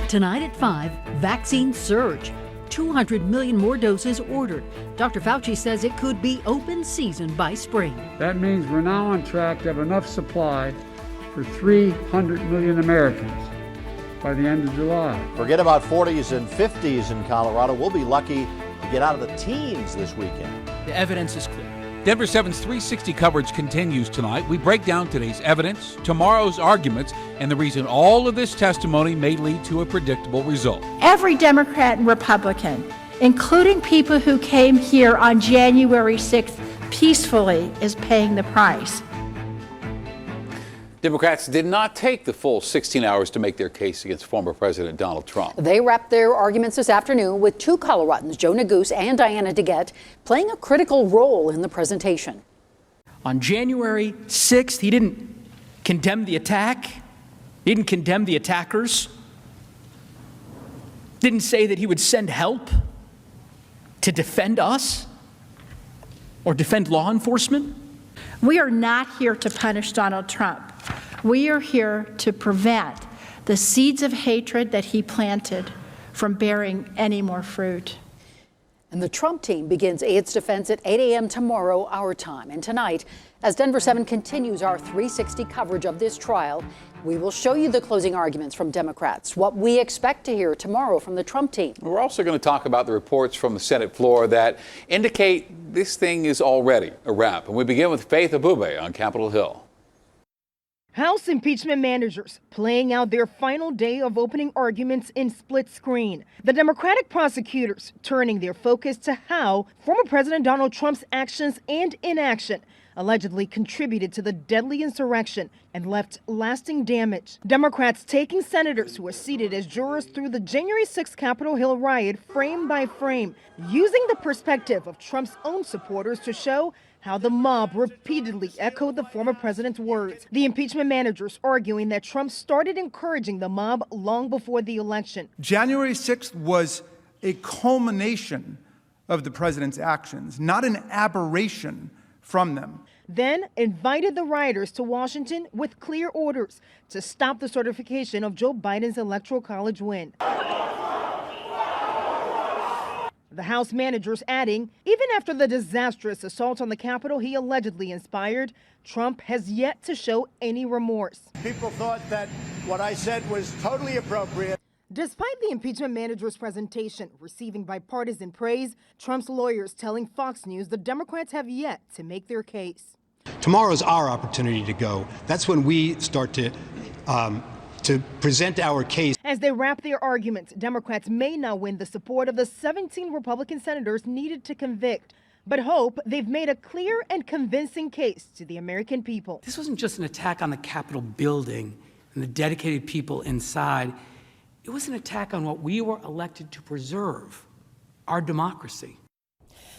Tonight at 5, vaccine surge. 200 million more doses ordered. Dr. Fauci says it could be open season by spring. That means we're now on track to have enough supply for 300 million Americans by the end of July. Forget about 40s and 50s in Colorado. We'll be lucky to get out of the teens this weekend. The evidence is clear. Denver7's 360 coverage continues tonight. We break down today's evidence, tomorrow's arguments, and the reason all of this testimony may lead to a predictable result. Every Democrat and Republican, including people who came here on January 6th peacefully, is paying the price. Democrats did not take the full 16 hours to make their case against former President Donald Trump. They wrapped their arguments this afternoon with two Coloradans, Joe Neguse and Diana DeGette, playing a critical role in the presentation. On January 6th, he didn't condemn the attack, he didn't condemn the attackers, didn't say that he would send help to defend us or defend law enforcement. We are not here to punish Donald Trump. We are here to prevent the seeds of hatred that he planted from bearing any more fruit. And the Trump team begins its defense at 8 a.m. tomorrow, our time. And tonight, as Denver7 continues our 360 coverage of this trial, we will show you the closing arguments from Democrats, what we expect to hear tomorrow from the Trump team. We're also going to talk about the reports from the Senate floor that indicate this thing is already a wrap. And we begin with Faith Abube on Capitol Hill. House impeachment managers playing out their final day of opening arguments in split screen. The Democratic prosecutors turning their focus to how former President Donald Trump's actions and inaction allegedly contributed to the deadly insurrection and left lasting damage. Democrats taking senators who were seated as jurors through the January 6th Capitol Hill riot frame by frame, using the perspective of Trump's own supporters to show how the mob repeatedly echoed the former president's words. The impeachment managers arguing that Trump started encouraging the mob long before the election. January 6th was a culmination of the president's actions, not an aberration from them. Then invited the rioters to Washington with clear orders to stop the certification of Joe Biden's Electoral College win. The House managers adding, even after the disastrous assault on the Capitol he allegedly inspired, Trump has yet to show any remorse. People thought that what I said was totally appropriate. Despite the impeachment manager's presentation receiving bipartisan praise, Trump's lawyers telling Fox News the Democrats have yet to make their case. Tomorrow's our opportunity to go. That's when we start to present our case. As they wrap their arguments, Democrats may not win the support of the 17 Republican senators needed to convict, but hope they've made a clear and convincing case to the American people. This wasn't just an attack on the Capitol building and the dedicated people inside. It was an attack on what we were elected to preserve, our democracy.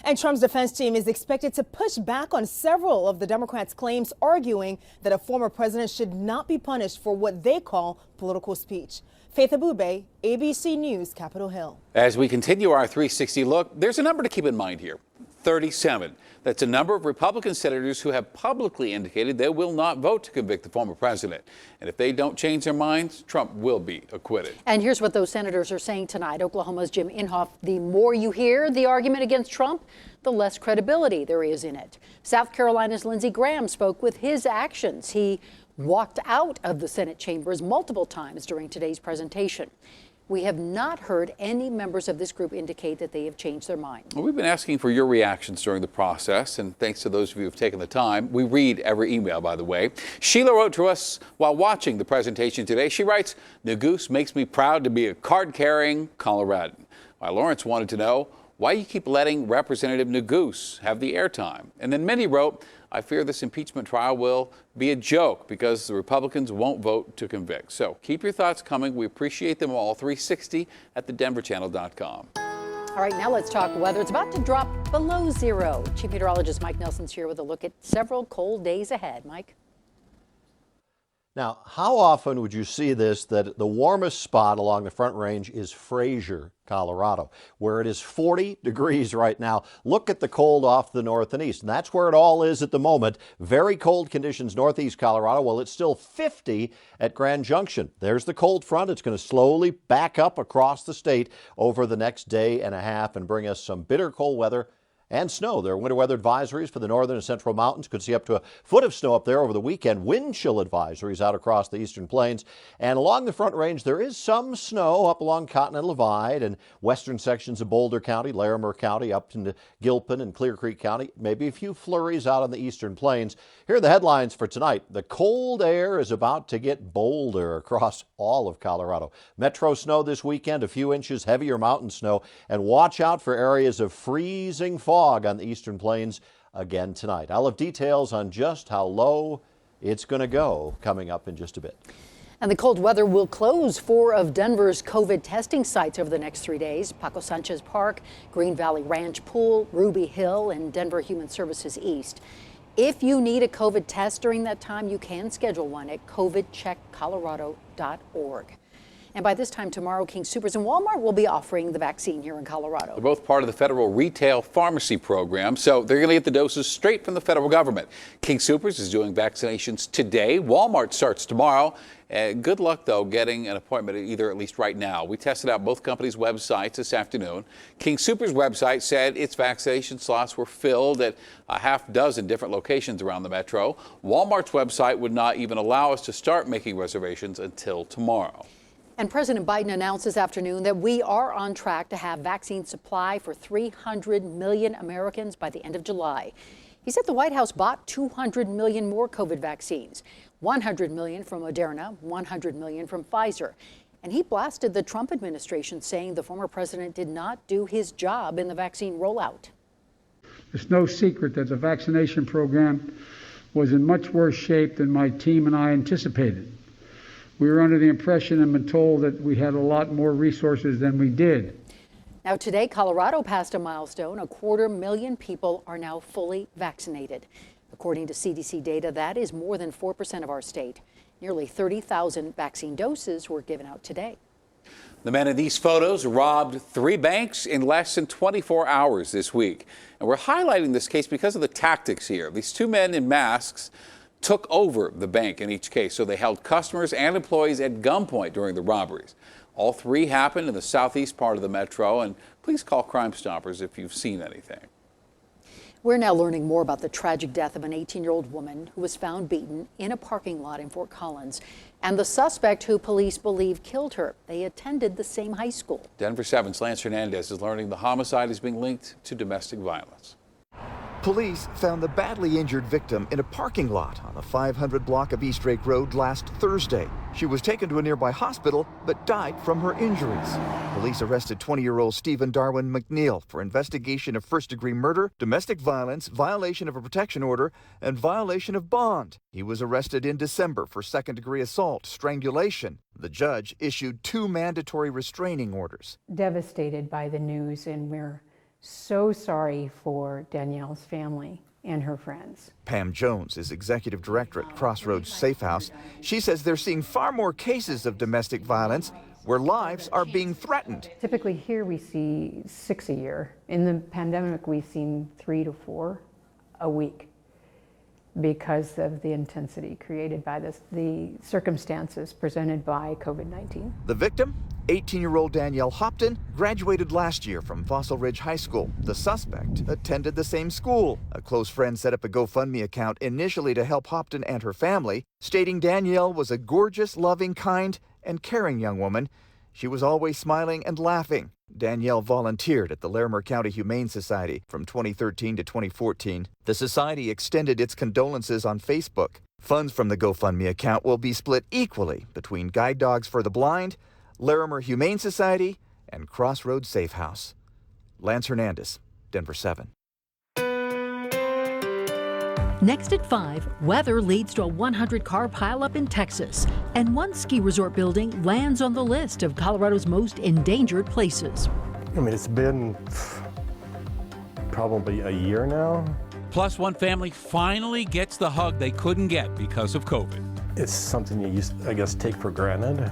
And Trump's defense team is expected to push back on several of the Democrats' claims, arguing that a former president should not be punished for what they call political speech. Faith Abube, ABC News, Capitol Hill. As we continue our 360 look, there's a number to keep in mind here. 37. That's a number of Republican senators who have publicly indicated they will not vote to convict the former president. And if they don't change their minds, Trump will be acquitted. And here's what those senators are saying tonight. Oklahoma's Jim Inhofe, the more you hear the argument against Trump, the less credibility there is in it. South Carolina's Lindsey Graham spoke with his actions. He walked out of the Senate chambers multiple times during today's presentation. We have not heard any members of this group indicate that they have changed their mind. Well, we've been asking for your reactions during the process, and thanks to those of you who have taken the time. We read every email, by the way. Sheila wrote to us while watching the presentation today. She writes, "Neguse makes me proud to be a card-carrying Coloradan." While Lawrence wanted to know why you keep letting Representative Neguse have the airtime. And then Minnie wrote, "I fear this impeachment trial will be a joke because the Republicans won't vote to convict." So keep your thoughts coming. We appreciate them all. 360 at thedenverchannel.com. All right, now let's talk weather. It's about to drop below zero. Chief Meteorologist Mike Nelson's here with a look at several cold days ahead. Mike? Now, how often would you see this, that the warmest spot along the Front Range is Fraser, Colorado, where it is 40 degrees right now. Look at the cold off the north and east, and that's where it all is at the moment. Very cold conditions northeast Colorado. Well, it's still 50 at Grand Junction. There's the cold front. It's going to slowly back up across the state over the next day and a half and bring us some bitter cold weather and snow. There are winter weather advisories for the northern and central mountains. Could see up to a foot of snow up there over the weekend. Wind chill advisories out across the eastern plains. And along the Front Range, there is some snow up along Continental Divide and western sections of Boulder County, Larimer County, up into Gilpin and Clear Creek County. Maybe a few flurries out on the eastern plains. Here are the headlines for tonight. The cold air is about to get bolder across all of Colorado. Metro snow this weekend, a few inches heavier mountain snow, and watch out for areas of freezing fog on the eastern plains again tonight. I'll have details on just how low it's going to go coming up in just a bit. And the cold weather will close 4 of Denver's COVID testing sites over the next 3 days. Paco Sanchez Park, Green Valley Ranch Pool, Ruby Hill, and Denver Human Services East. If you need a COVID test during that time, you can schedule one at covidcheckcolorado.org. And by this time tomorrow, King Soopers and Walmart will be offering the vaccine here in Colorado. They're both part of the federal retail pharmacy program, so they're going to get the doses straight from the federal government. King Soopers is doing vaccinations today. Walmart starts tomorrow. Good luck, though, getting an appointment either at least right now. We tested out both companies' websites this afternoon. King Soopers' website said its vaccination slots were filled at a half dozen different locations around the metro. Walmart's website would not even allow us to start making reservations until tomorrow. And President Biden announced this afternoon that we are on track to have vaccine supply for 300 million Americans by the end of July. He said the White House bought 200 million more COVID vaccines, 100 million from Moderna, 100 million from Pfizer. And he blasted the Trump administration, saying the former president did not do his job in the vaccine rollout. It's no secret that the vaccination program was in much worse shape than my team and I anticipated. We were under the impression and been told that we had a lot more resources than we did. Now today, Colorado passed a milestone. 250,000 people are now fully vaccinated. According to CDC data, that is more than 4% of our state. Nearly 30,000 vaccine doses were given out today. The men in these photos robbed 3 banks in less than 24 hours this week. And we're highlighting this case because of the tactics here. These 2 men in masks took over the bank in each case, so they held customers and employees at gunpoint during the robberies. All 3 happened in the southeast part of the metro, and please call Crime Stoppers if you've seen anything. We're now learning more about the tragic death of an 18-year-old woman who was found beaten in a parking lot in Fort Collins, and the suspect who police believe killed her. They attended the same high school. Denver7's Lance Hernandez is learning the homicide is being linked to domestic violence. Police found the badly injured victim in a parking lot on the 500 block of East Drake Road last Thursday. She was taken to a nearby hospital but died from her injuries. Police arrested 20-year-old Stephen Darwin McNeil for investigation of first-degree murder, domestic violence, violation of a protection order, and violation of bond. He was arrested in December for second-degree assault, strangulation. The judge issued 2 mandatory restraining orders. Devastated by the news, and we're so sorry for Danielle's family and her friends. Pam Jones is executive director at Crossroads Safe House. She says they're seeing far more cases of domestic violence where lives are being threatened. Typically here we see 6 a year. In the pandemic, we've seen 3 to 4 a week because of the intensity created by the circumstances presented by COVID-19. The victim, 18-year-old Danielle Hopton, graduated last year from Fossil Ridge High School. The suspect attended the same school. A close friend set up a GoFundMe account initially to help Hopton and her family, stating Danielle was a gorgeous, loving, kind, and caring young woman. She was always smiling and laughing. Danielle volunteered at the Larimer County Humane Society from 2013 to 2014. The society extended its condolences on Facebook. Funds from the GoFundMe account will be split equally between Guide Dogs for the Blind, Larimer Humane Society, and Crossroads Safe House. Lance Hernandez, Denver7. Next at 5, weather leads to a 100-car pileup in Texas, and one ski resort building lands on the list of Colorado's most endangered places. I mean, it's been probably a year now. Plus, one family finally gets the hug they couldn't get because of COVID. It's something you used, I guess, take for granted.